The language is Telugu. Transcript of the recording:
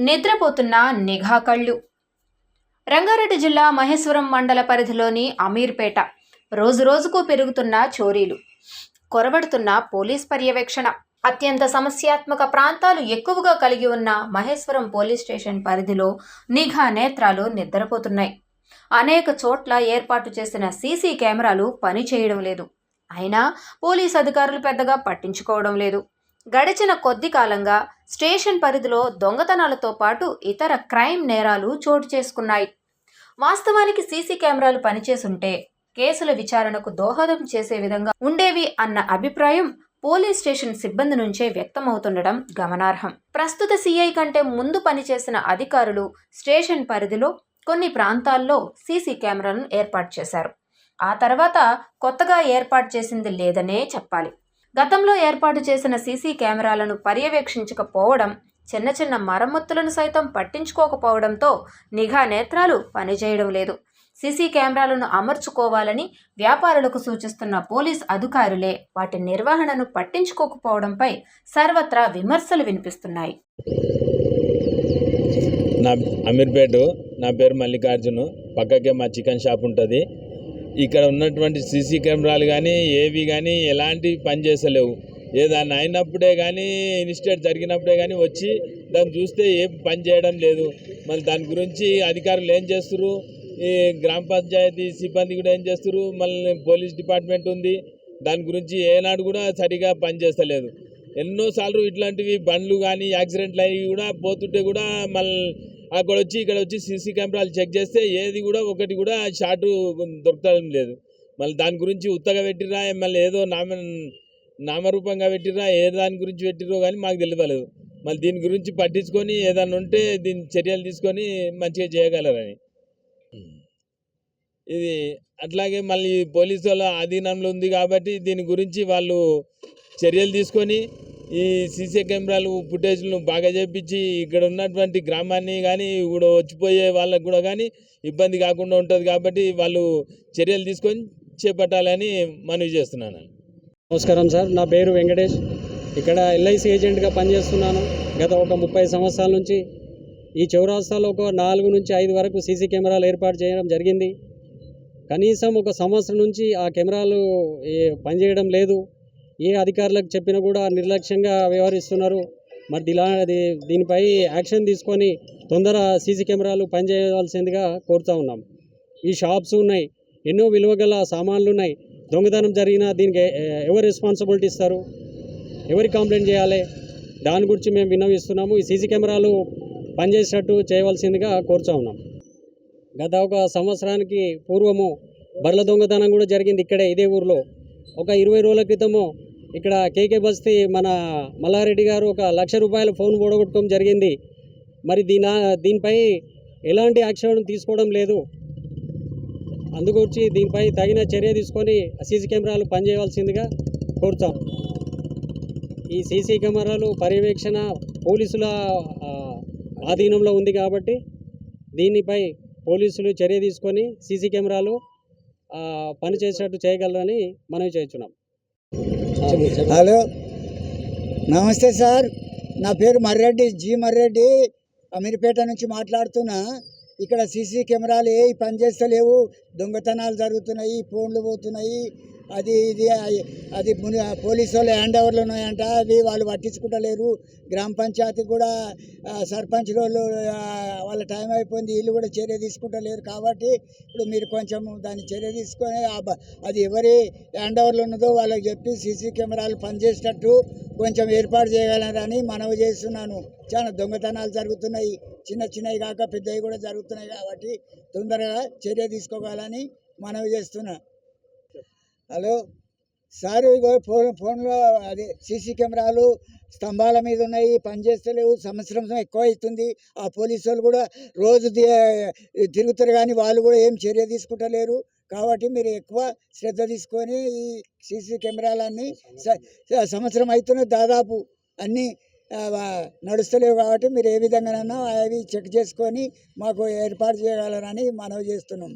నిద్రపోతున్న నిఘా కళ్ళు. రంగారెడ్డి జిల్లా మహేశ్వరం మండల పరిధిలోని అమీర్పేట. రోజురోజుకు పెరుగుతున్న చోరీలు, కొరవడుతున్న పోలీస్ పర్యవేక్షణ. అత్యంత సమస్యాత్మక ప్రాంతాలు ఎక్కువగా కలిగి ఉన్న మహేశ్వరం పోలీస్ స్టేషన్ పరిధిలో నిఘా నేత్రాలు నిద్రపోతున్నాయి. అనేక చోట్ల ఏర్పాటు చేసిన సీసీ కెమెరాలు పనిచేయడం లేదు. అయినా పోలీస్ అధికారులు పెద్దగా పట్టించుకోవడం లేదు. గడిచిన కొద్ది కాలంగా స్టేషన్ పరిధిలో దొంగతనాలతో పాటు ఇతర క్రైమ్ నేరాలు చోటు చేసుకున్నాయి. వాస్తవానికి సీసీ కెమెరాలు పనిచేస్తుంటే కేసుల విచారణకు దోహదం చేసే విధంగా ఉండేవి అన్న అభిప్రాయం పోలీస్ స్టేషన్ సిబ్బంది నుంచే వ్యక్తమవుతుండడం గమనార్హం. ప్రస్తుత సీఐ కంటే ముందు పనిచేసిన అధికారులు స్టేషన్ పరిధిలో కొన్ని ప్రాంతాల్లో సీసీ కెమెరాలను ఏర్పాటు చేశారు. ఆ తర్వాత కొత్తగా ఏర్పాటు చేసింది లేదనే చెప్పాలి. గతంలో ఏర్పాటు చేసిన సీసీ కెమెరాలను పర్యవేక్షించకపోవడం, చిన్న చిన్న మరమ్మతులను సైతం పట్టించుకోకపోవడంతో నిఘా నేత్రాలు పనిచేయడం లేదు. సీసీ కెమెరాలను అమర్చుకోవాలని వ్యాపారులకు సూచిస్తున్న పోలీస్ అధికారులే వాటి నిర్వహణను పట్టించుకోకపోవడంపై సర్వత్రా విమర్శలు వినిపిస్తున్నాయి. నా అమీర్పేట, నా పేరు మల్లికార్జును. పక్కకే మా చికెన్ షాప్ ఉంటుంది. ఇక్కడ ఉన్నటువంటి సీసీ కెమెరాలు కానీ ఏవి కానీ ఎలాంటి పని చేస్తలేవు. ఏదన్నా అయినప్పుడే కానీ ఇన్సిడెంట్ జరిగినప్పుడే కానీ వచ్చి దాన్ని చూస్తే ఏం పని చేయడం లేదు. మళ్ళీ దాని గురించి అధికారులు ఏం చేస్తున్నారు, ఈ గ్రామ పంచాయతీ సిబ్బంది కూడా ఏం చేస్తున్నారు, మళ్ళీ పోలీస్ డిపార్ట్మెంట్ ఉంది, దాని గురించి ఏనాడు కూడా సరిగా పని చేస్తలేదు. ఎన్నోసార్లు ఇట్లాంటివి బండ్లు కానీ యాక్సిడెంట్లు అయ్యి కూడా పోతుంటే కూడా మళ్ళీ ఇక్కడ వచ్చి సీసీ కెమెరాలు చెక్ చేస్తే ఏది కూడా ఒకటి కూడా షాటు దొరకడం లేదు. మళ్ళీ దాని గురించి ఉత్తగా పెట్టిరా, మళ్ళీ ఏదో నామరూపంగా పెట్టిరా, ఏ దాని గురించి పెట్టిరో కానీ మాకు తెలియలేదు. మళ్ళీ దీని గురించి పట్టించుకొని ఏదన్నా ఉంటే దీని చర్యలు తీసుకొని మంచిగా చేయగలరని. ఇది అట్లాగే మళ్ళీ పోలీసు వాళ్ళ ఆధీనంలో ఉంది కాబట్టి దీని గురించి వాళ్ళు చర్యలు తీసుకొని ఈ సీసీ కెమెరాలు ఫుటేజ్లను బాగా చేపించి ఇక్కడ ఉన్నటువంటి గ్రామాన్ని కానీ ఇప్పుడు వచ్చిపోయే వాళ్ళకు కూడా కానీ ఇబ్బంది కాకుండా ఉంటుంది కాబట్టి వాళ్ళు చర్యలు తీసుకొని చేపట్టాలని మనవి చేస్తున్నాను. నమస్కారం సార్, నా పేరు వెంకటేష్. ఇక్కడ ఎల్ఐసి ఏజెంట్గా పనిచేస్తున్నాను. గత ఒక 30 సంవత్సరాల నుంచి ఈ చౌరాస్తాలో ఒక 4 నుంచి 5 వరకు సీసీ కెమెరాలు ఏర్పాటు చేయడం జరిగింది. కనీసం ఒక సంవత్సరం నుంచి ఆ కెమెరాలు పనిచేయడం లేదు. ఏ అధికారులకు చెప్పినా కూడా నిర్లక్ష్యంగా వ్యవహరిస్తున్నారు. మరి దీనిపై యాక్షన్ తీసుకొని తొందర సీసీ కెమెరాలు పనిచేయవలసిందిగా కోరుతూ ఉన్నాం. ఈ షాప్స్ ఉన్నాయి, ఎన్నో విలువగల సామాన్లు ఉన్నాయి. దొంగతనం జరిగినా దీనికి ఎవరు రెస్పాన్సిబిలిటీ ఇస్తారు, ఎవరికి కంప్లైంట్ చేయాలి, దాని గురించి మేము విన్నవిస్తున్నాము. ఈ సీసీ కెమెరాలు పనిచేసేటట్టు చేయవలసిందిగా కోరుతూ ఉన్నాం. గత ఒక సంవత్సరానికి పూర్వము బర్ల దొంగతనం కూడా జరిగింది ఇక్కడే, ఇదే ఊరిలో. ఒక 20 రోజుల క్రితము ఇక్కడ కేకే బస్తీ మన మల్లారెడ్డి గారు ఒక ₹1,00,000 ఫోన్ పోగొట్టుకోవడం జరిగింది. మరి దీనిపై ఎలాంటి యాక్షన్ తీసుకోవడం లేదు. అందుకొచ్చి దీనిపై తగిన చర్య తీసుకొని సీసీ కెమెరాలు పనిచేయవలసిందిగా కోరుతాం. ఈ సీసీ కెమెరాలు పర్యవేక్షణ పోలీసుల ఆధీనంలో ఉంది కాబట్టి దీనిపై పోలీసులు చర్య తీసుకొని సీసీ కెమెరాలు పనిచేసేటట్టు చేయగలరని మనవి చేస్తున్నాం. హలో, నమస్తే సార్. నా పేరు మర్రెడ్డి, మర్రెడ్డి, అమీర్పేట నుంచి మాట్లాడుతున్నా. ఇక్కడ సీసీ కెమెరాలు ఏ పనిచేస్తలేవు, దొంగతనాలు జరుగుతున్నాయి, ఫోన్లు పోతున్నాయి, అది పోలీసు వాళ్ళు హ్యాండ్ ఓవర్లు ఉన్నాయంట. అది వాళ్ళు పట్టించుకుంటలేరు. గ్రామ పంచాయతీ కూడా సర్పంచ్ వాళ్ళు వాళ్ళ టైం అయిపోయింది, వీళ్ళు కూడా చర్య తీసుకుంటలేరు. కాబట్టి ఇప్పుడు మీరు కొంచెం దాన్ని చర్య తీసుకొని అది ఎవరి హ్యాండ్ ఓవర్లు ఉన్నదో వాళ్ళకి చెప్పి సీసీ కెమెరాలు పనిచేసేటట్టు కొంచెం ఏర్పాటు చేయగలరని మనవి చేస్తున్నాను. చాలా దొంగతనాలు జరుగుతున్నాయి, చిన్నవి కాక పెద్దవి కూడా జరుగుతున్నాయి. కాబట్టి తొందరగా చర్య తీసుకోవాలని మనవి చేస్తున్నా. హలో సార్, ఇగో ఫోన్లో అదే సీసీ కెమెరాలు స్తంభాల మీద ఉన్నాయి, పనిచేస్తలేవు. సంవత్సరం ఎక్కువ అవుతుంది. ఆ పోలీసు వాళ్ళు కూడా రోజు తిరుగుతారు కానీ వాళ్ళు కూడా ఏం చర్య తీసుకుంటలేరు. కాబట్టి మీరు ఎక్కువ శ్రద్ధ తీసుకొని ఈ సీసీ కెమెరాలన్నీ సంవత్సరం అవుతున్నది, దాదాపు అన్నీ నడుస్తలేవు. కాబట్టి మీరు ఏ విధంగానైనా అవి చెక్ చేసుకొని మాకు ఏర్పాటు చేయగలరని మనవి చేస్తున్నాం.